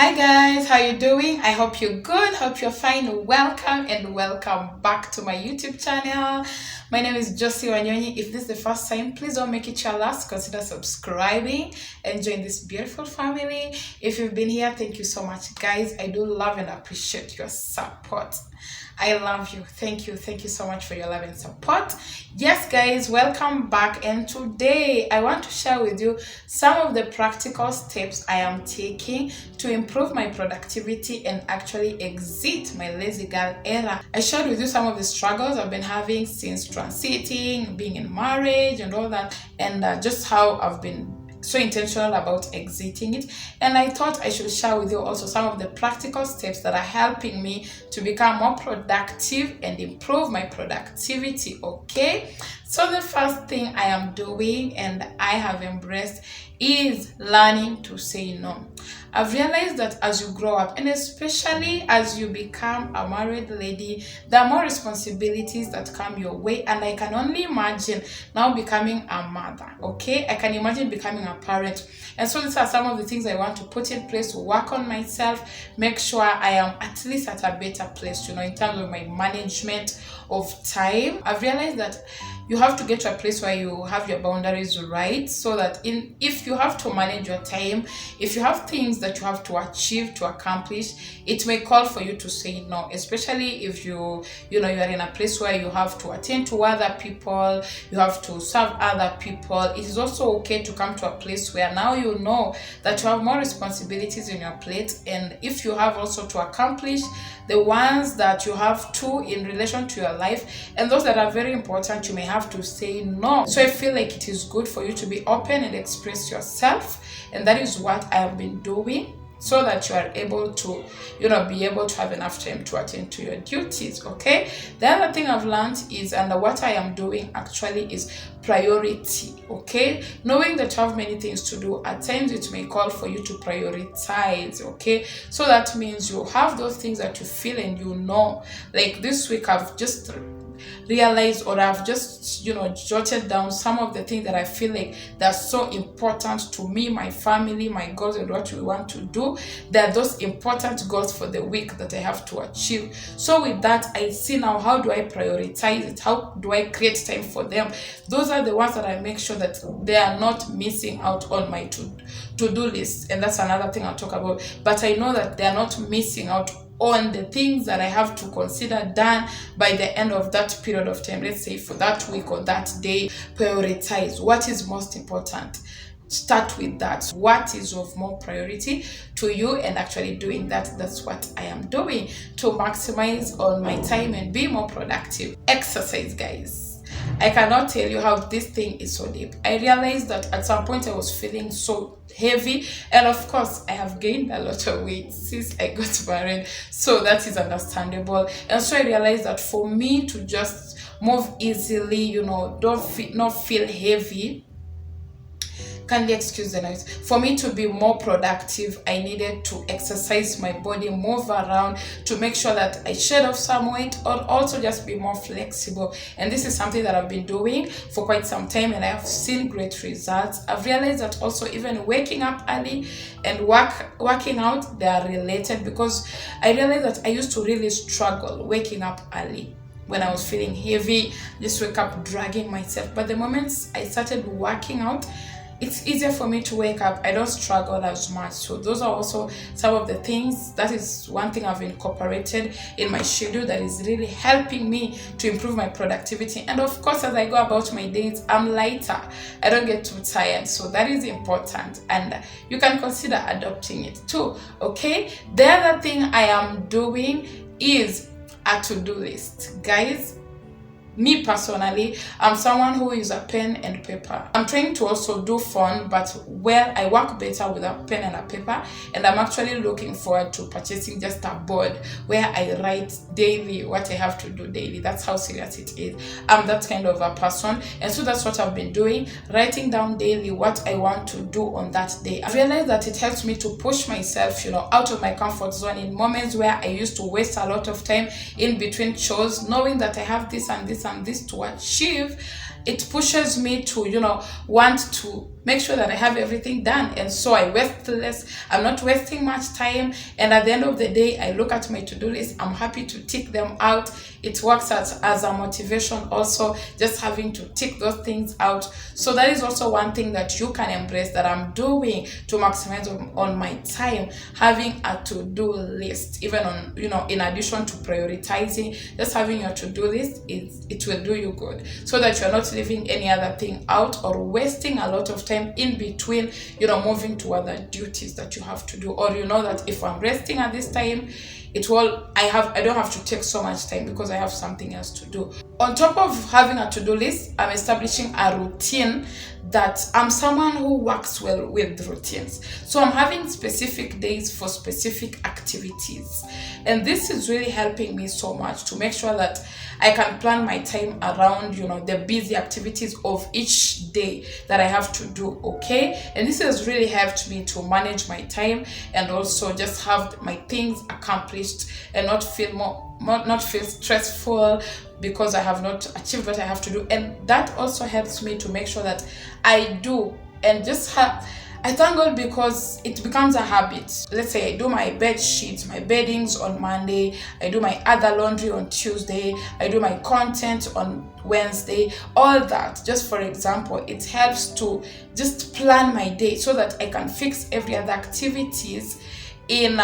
Hi guys, how you doing? I hope you're good. Hope you're fine. Welcome and welcome back to my YouTube channel. My name is Josie Wanyonyi. If this is the first time, please don't make it your last. Consider subscribing and join this beautiful family. If you've been here, thank you so much, guys. I do love and appreciate your support. I love you. Thank you. Thank you so much for your love and support. Yes, guys, welcome back. And today I want to share with you some of the practical steps I am taking to improve my productivity and actually exit my lazy girl era. I shared with you some of the struggles I've been having since transiting, being in marriage and all that, and just how I've been so intentional about exiting it. And I thought I should share with you also some of the practical steps that are helping me to become more productive and improve my productivity. Okay, so the first thing I am doing and I have embraced is learning to say no. I've realized that as you grow up, and especially as you become a married lady, there are more responsibilities that come your way. And I can only imagine now becoming a mother. Okay, I can imagine becoming a parent. And so these are some of the things I want to put in place to work on myself, make sure I am at least at a better place, in terms of my management of time. I've realized that you have to get to a place where you have your boundaries right, so that if you have to manage your time, if you have things that you have to achieve, to accomplish, it may call for you to say no, especially if you're in a place where you have to attend to other people, you have to serve other people. It is also okay to come to a place where now you know that you have more responsibilities in your plate, and if you have also to accomplish the ones that you have to in relation to your life, and those that are very important, you may have to say no. So I feel like it is good for you to be open and express yourself, and that is what I have been doing, so that you are able to be able to have enough time to attend to your duties. Okay, the other thing I've learned is, and what I am doing actually, is priority. Okay, knowing that you have many things to do, at times it may call for you to prioritize. Okay, so that means you have those things that you feel and like this week I've just realized, or I've just jotted down some of the things that I feel like they're so important to me, my family, my goals, and what we want to do. They're those important goals for the week that I have to achieve. So with that, I see now, how do I prioritize it? How do I create time for them? Those are the ones that I make sure that they are not missing out on my to-do list. And that's another thing I'll talk about. But I know that they are not missing out on the things that I have to consider done by the end of that period of time. Let's say for that week or that day, prioritize what is most important. Start with that. What is of more priority to you, and actually doing that. That's what I am doing to maximize on my time and be more productive. Exercise, guys. I cannot tell you how this thing is so deep. I realized that at some point I was feeling so heavy, and of course I have gained a lot of weight since I got married, so that is understandable. And so I realized that for me to just move easily, not feel heavy, kindly excuse the noise. For me to be more productive, I needed to exercise my body, move around, to make sure that I shed off some weight, or also just be more flexible. And this is something that I've been doing for quite some time, and I have seen great results. I've realized that also even waking up early and working out, they are related, because I realized that I used to really struggle waking up early. When I was feeling heavy, just wake up dragging myself. But the moment I started working out, it's easier for me to wake up. I don't struggle as much. So those are also some of the things. That is one thing I've incorporated in my schedule that is really helping me to improve my productivity. And of course, as I go about my days, I'm lighter. I don't get too tired. So that is important, and you can consider adopting it too. Okay, the other thing I am doing is a to-do list, guys. Me personally, I'm someone who uses a pen and paper. I'm trying to also do phone, but I work better with a pen and a paper, and I'm actually looking forward to purchasing just a board where I write daily what I have to do daily. That's how serious it is. I'm that kind of a person, and so that's what I've been doing, writing down daily what I want to do on that day. I realized that it helps me to push myself, out of my comfort zone in moments where I used to waste a lot of time in between chores, knowing that I have this and this and this to achieve. It pushes me to want to make sure that I have everything done. And so I waste less. I'm not wasting much time. And at the end of the day, I look at my to-do list. I'm happy to tick them out. It works as a motivation also, just having to tick those things out. So that is also one thing that you can embrace, that I'm doing to maximize on my time, having a to-do list, even on, in addition to prioritizing, just having your to-do list, it will do you good, so that you're not leaving any other thing out or wasting a lot of time in between, moving to other duties that you have to do. Or that if I'm resting at this time, I don't have to take so much time because I have something else to do. On top of having a to-do list, I'm establishing a routine, that I'm someone who works well with routines. So I'm having specific days for specific activities. And this is really helping me so much to make sure that I can plan my time around, the busy activities of each day that I have to do, okay? And this has really helped me to manage my time and also just have my things accomplished and not feel stressful because I have not achieved what I have to do. And that also helps me to make sure that I do, and just I thank God because it becomes a habit. Let's say I do my bed sheets, my beddings on Monday, I do my other laundry on Tuesday, I do my content on Wednesday, all that. Just for example, it helps to just plan my day so that I can fix every other activities in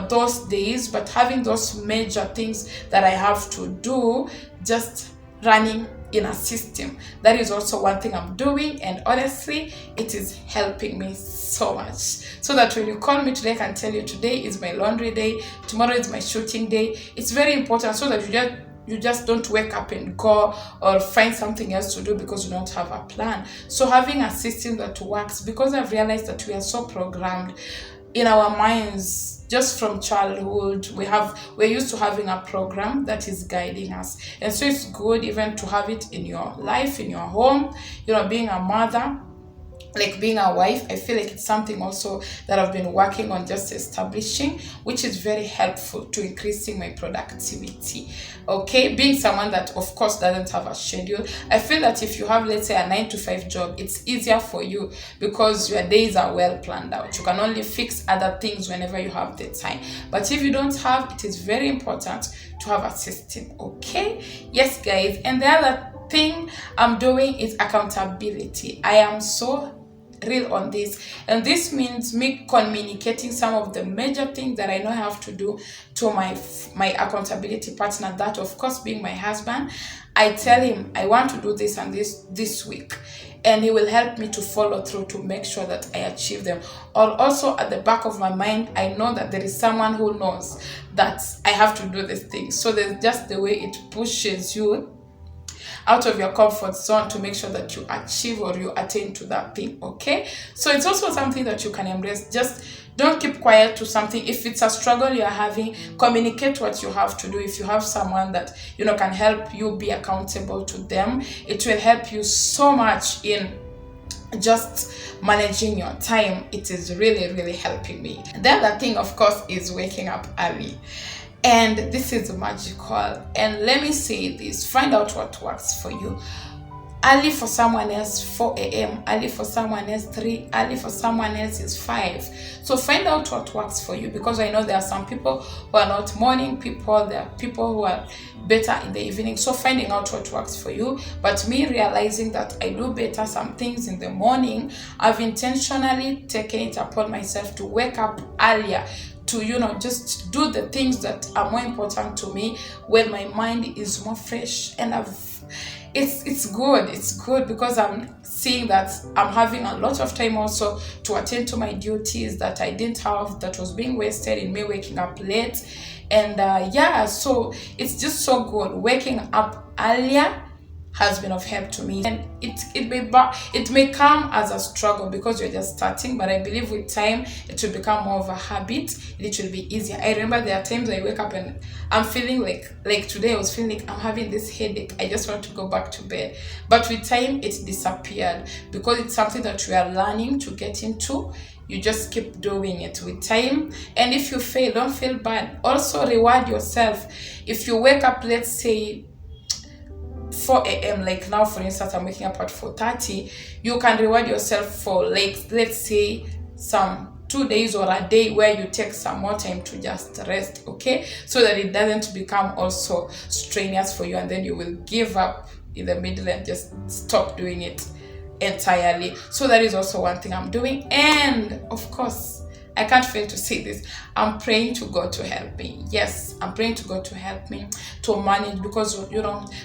those days, but having those major things that I have to do just running in a system. That is also one thing I'm doing, and honestly it is helping me so much, so that when you call me today, I can tell you today is my laundry day, tomorrow is my shooting day. It's very important, so that you just don't wake up and go or find something else to do because you don't have a plan. So having a system that works, because I've realized that we are so programmed in our minds just from childhood. We're used to having a program that is guiding us, and so it's good even to have it in your life, in your home, being a mother, like being a wife. I feel like it's something also that I've been working on just establishing, which is very helpful to increasing my productivity. Okay, being someone that of course doesn't have a schedule, I feel that if you have, let's say, a 9-to-5 job, it's easier for you because your days are well planned out. You can only fix other things whenever you have the time. But if you don't have, it is very important to have a system. Okay, yes guys. And the other thing I'm doing is accountability. I am so real on this, and this means me communicating some of the major things that I know I have to do to my accountability partner, that of course being my husband. I tell him I want to do this and this week, and he will help me to follow through to make sure that I achieve them. Or also at the back of my mind, I know that there is someone who knows that I have to do this thing. So there's just the way it pushes you out of your comfort zone to make sure that you achieve or you attain to that thing. Okay, so it's also something that you can embrace. Just don't keep quiet to something. If it's a struggle you're having, communicate what you have to do. If you have someone that can help you be accountable to them, it will help you so much in just managing your time. It is really, really helping me. The other thing, of course, is waking up early. And this is magical. And let me say this, find out what works for you. Early for someone else 4 a.m, early for someone else 3, early for someone else is 5. So find out what works for you, because I know there are some people who are not morning people, there are people who are better in the evening. So finding out what works for you. But me realizing that I do better some things in the morning, I've intentionally taken it upon myself to wake up earlier, to just do the things that are more important to me when my mind is more fresh. And it's good because I'm seeing that I'm having a lot of time also to attend to my duties that I didn't have, that was being wasted in me waking up late. And so it's just so good. Waking up earlier has been of help to me, and it may come as a struggle because you're just starting, but I believe with time it will become more of a habit. It will be easier. I remember there are times I wake up and I'm feeling like today I was feeling like I'm having this headache, I just want to go back to bed, but with time it disappeared because it's something that we are learning to get into. You just keep doing it with time, and if you fail, don't feel bad. Also reward yourself. If you wake up, let's say 4 a.m. like now, for instance, I'm waking up at 4:30. You can reward yourself for, like, let's say some 2 days or a day where you take some more time to just rest, okay, so that it doesn't become also strenuous for you, and then you will give up in the middle and just stop doing it entirely. So that is also one thing I'm doing. And of course, I can't fail to say this, I'm praying to God to help me. Yes, I'm praying to God to help me to manage, because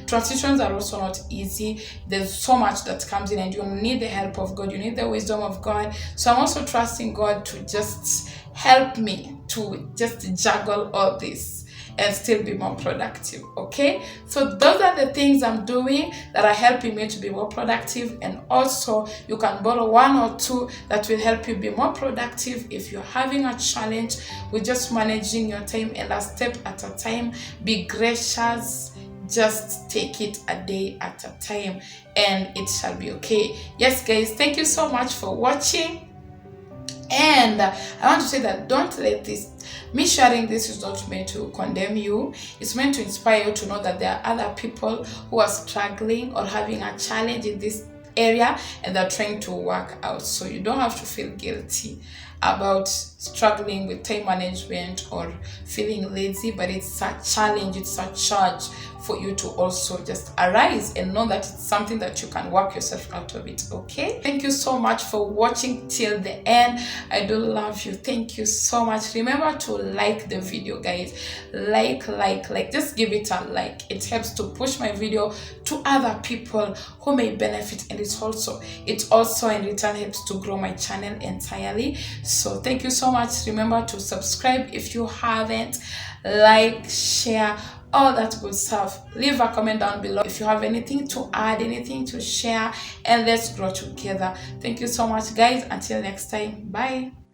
transitions are also not easy. There's so much that comes in, and you need the help of God, you need the wisdom of God. So I'm also trusting God to just help me to just juggle all this and still be more productive. Okay, so those are the things I'm doing that are helping me to be more productive. And also, you can borrow one or two that will help you be more productive if you're having a challenge with just managing your time, and a step at a time. Be gracious, just take it a day at a time, and it shall be okay. Yes guys, thank you so much for watching. And I want to say that don't let this, me sharing this is not meant to condemn you. It's meant to inspire you to know that there are other people who are struggling or having a challenge in this area, and they're trying to work out. So you don't have to feel guilty about struggling with time management or feeling lazy, but it's a challenge, it's a charge for you to also just arise and know that it's something that you can work yourself out of it. Okay, thank you so much for watching till the end. I do love you. Thank you so much. Remember to like the video, guys. Like, just give it a like. It helps to push my video to other people who may benefit, and it also in return helps to grow my channel entirely. So thank you so much. Remember to subscribe if you haven't, like, share, all that good stuff. Leave a comment down below if you have anything to add, anything to share, and let's grow together. Thank you so much guys. Until next time, bye.